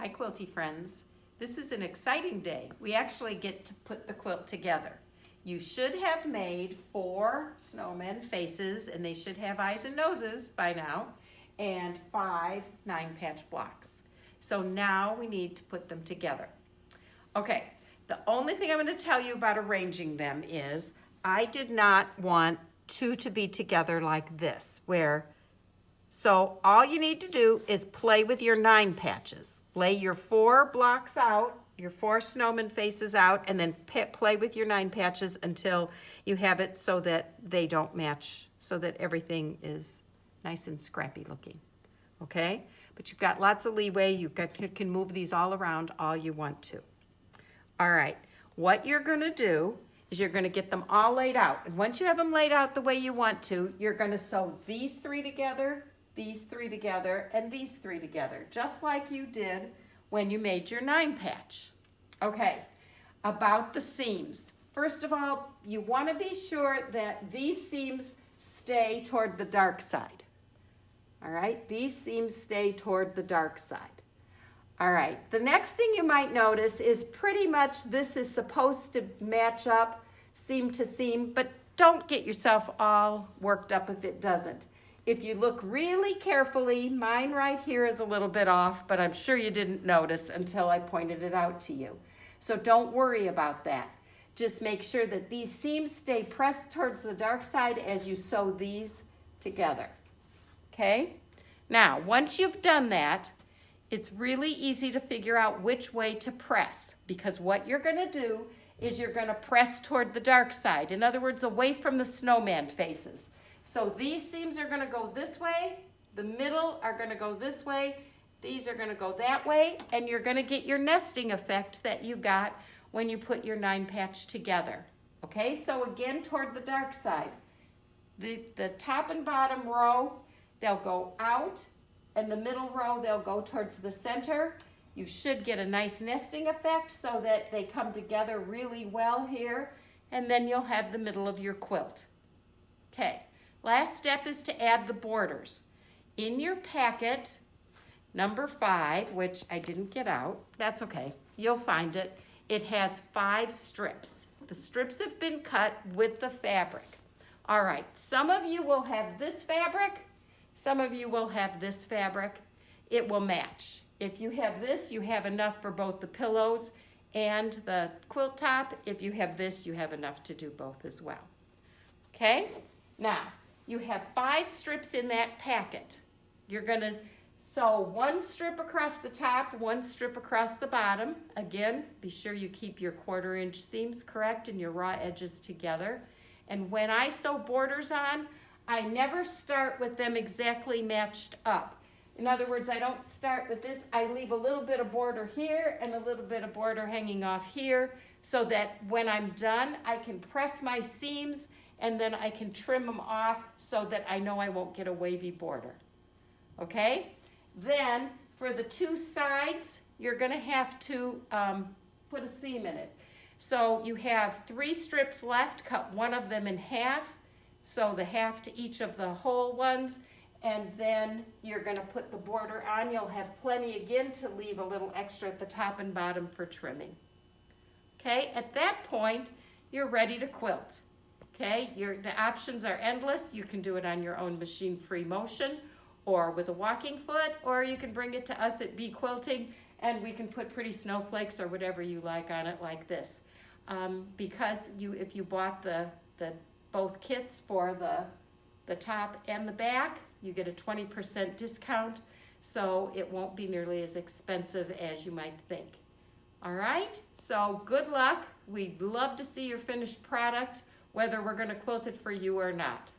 Hi Quilty friends. This is an exciting day. We actually get to put the quilt together. You should have made 4 snowman faces, and they should have eyes and noses by now, and 5 9-patch blocks. So now we need to put them together. Okay, the only thing I'm going to tell you about arranging them is I did not want 2 to be together like this, so all you need to do is play with your 9 patches. Lay your 4 blocks out, your 4 snowman faces out, and then play with your 9 patches until you have it so that they don't match, so that everything is nice and scrappy looking, okay? But you've got lots of leeway. You can move these all around all you want to. All right, what you're gonna do is you're gonna get them all laid out. And once you have them laid out the way you want to, you're gonna sew these 3 together, these 3 together, and these 3 together, just like you did when you made your 9-patch. Okay, about the seams. First of all, you want to be sure that these seams stay toward the dark side. All right, these seams stay toward the dark side. All right, the next thing you might notice is pretty much this is supposed to match up seam to seam, but don't get yourself all worked up if it doesn't. If you look really carefully, mine right here is a little bit off, but I'm sure you didn't notice until I pointed it out to you. So don't worry about that. Just make sure that these seams stay pressed towards the dark side as you sew these together. Okay? Now, once you've done that, it's really easy to figure out which way to press, because what you're going to do is you're going to press toward the dark side. In other words, away from the snowman faces. So these seams are going to go this way, the middle are going to go this way, these are going to go that way, and you're going to get your nesting effect that you got when you put your 9-patch together. Okay, so again toward the dark side. The top and bottom row, they'll go out, and the middle row, they'll go towards the center. You should get a nice nesting effect so that they come together really well here, and then you'll have the middle of your quilt. Okay. Last step is to add the borders. In your packet, number 5, which I didn't get out, that's okay, you'll find it. It has 5 strips. The strips have been cut with the fabric. All right, some of you will have this fabric, some of you will have this fabric. It will match. If you have this, you have enough for both the pillows and the quilt top. If you have this, you have enough to do both as well. Okay, now, you have 5 strips in that packet. You're going to sew 1 strip across the top, 1 strip across the bottom. Again, be sure you keep your 1/4-inch seams correct and your raw edges together. And when I sew borders on, I never start with them exactly matched up. In other words, I don't start with this. I leave a little bit of border here and a little bit of border hanging off here so that when I'm done, I can press my seams and then I can trim them off so that I know I won't get a wavy border. Okay? Then, for the 2 sides, you're going to have to put a seam in it. So you have 3 strips left, cut 1 of them in half, sew the half to each of the whole ones, and then you're going to put the border on. You'll have plenty again to leave a little extra at the top and bottom for trimming. Okay? At that point, you're ready to quilt. Okay, the options are endless. You can do it on your own machine-free motion or with a walking foot, or you can bring it to us at Bee Quilting and we can put pretty snowflakes or whatever you like on it like this. Because if you bought the both kits for the top and the back, you get a 20% discount, so it won't be nearly as expensive as you might think. All right, so good luck. We'd love to see your finished product, whether we're going to quilt it for you or not.